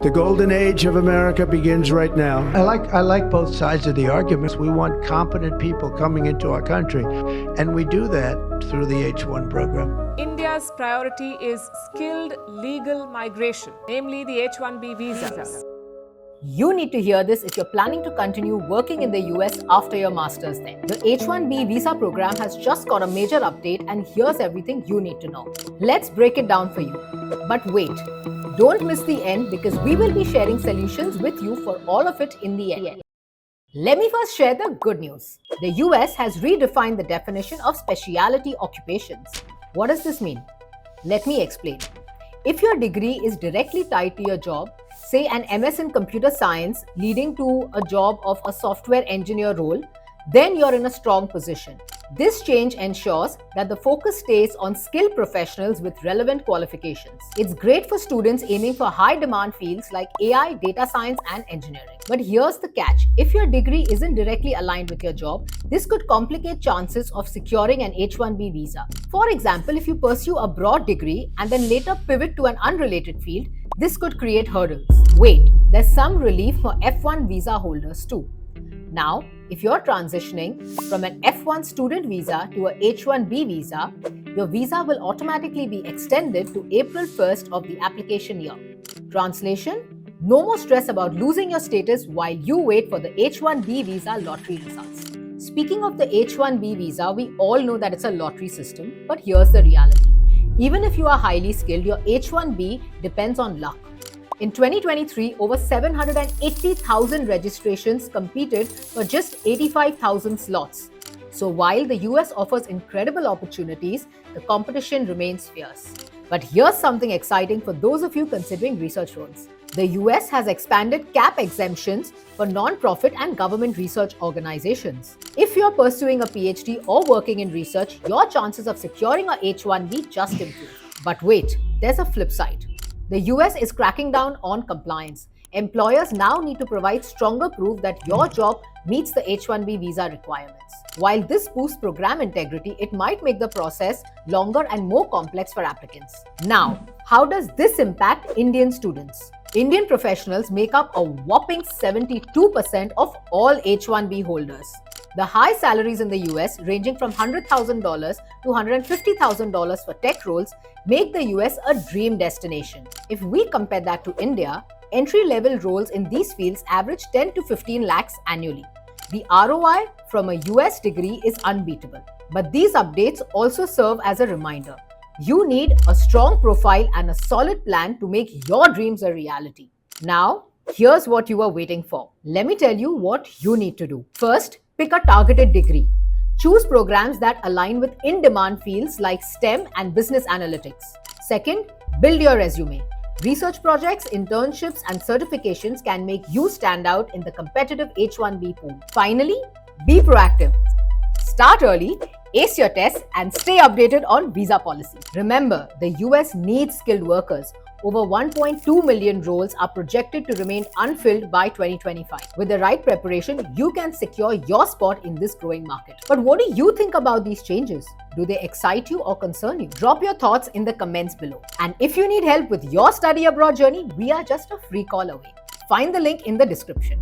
The golden age of America begins right now. I like both sides of the arguments. We want competent people coming into our country, and we do that through the H-1 program. India's priority is skilled legal migration, namely the H-1B visas. You need to hear this if you're planning to continue working in the US after your master's there. The H-1B visa program has just got a major update, and here's everything you need to know. Let's break it down for you. But wait, don't miss the end, because we will be sharing solutions with you for all of it in the end. Let me first share the good news. The US has redefined the definition of specialty occupations. What does this mean? Let me explain. If your degree is directly tied to your job, say an MS in computer science leading to a job of a software engineer role, then you're in a strong position. This change ensures that the focus stays on skilled professionals with relevant qualifications. It's great for students aiming for high-demand fields like AI, data science, and engineering. But here's the catch. If your degree isn't directly aligned with your job, this could complicate chances of securing an H-1B visa. For example, if you pursue a broad degree and then later pivot to an unrelated field, this could create hurdles. Wait, there's some relief for F1 visa holders too. Now, if you're transitioning from an F1 student visa to a H-1B visa, your visa will automatically be extended to April 1st of the application year. Translation: no more stress about losing your status while you wait for the H-1B visa lottery results. Speaking of the H-1B visa, we all know that it's a lottery system, but here's the reality. Even if you are highly skilled, your H-1B depends on luck. In 2023, over 780,000 registrations competed for just 85,000 slots. So while the US offers incredible opportunities, the competition remains fierce. But here's something exciting for those of you considering research roles. The US has expanded CAP exemptions for non-profit and government research organizations. If you're pursuing a PhD or working in research, your chances of securing a H-1B just improve. But wait, there's a flip side. The US is cracking down on compliance. Employers now need to provide stronger proof that your job meets the H-1B visa requirements. While this boosts program integrity, it might make the process longer and more complex for applicants. Now, how does this impact Indian students? Indian professionals make up a whopping 72% of all H-1B holders. The high salaries in the US, ranging from $100,000 to $150,000 for tech roles, make the US a dream destination. If we compare that to India, entry-level roles in these fields average 10 to 15 lakhs annually. The ROI from a US degree is unbeatable. But these updates also serve as a reminder. You need a strong profile and a solid plan to make your dreams a reality. Now, here's what you were waiting for. Let me tell you what you need to do. First, pick a targeted degree. Choose programs that align with in-demand fields like STEM and business analytics. Second, build your resume. Research projects, internships, and certifications can make you stand out in the competitive H-1B pool. Finally, be proactive. Start early, ace your tests, and stay updated on visa policy. Remember, the US needs skilled workers. Over 1.2 million roles are projected to remain unfilled by 2025. With the right preparation, you can secure your spot in this growing market. But what do you think about these changes? Do they excite you or concern you? Drop your thoughts in the comments below. And if you need help with your study abroad journey, we are just a free call away. Find the link in the description.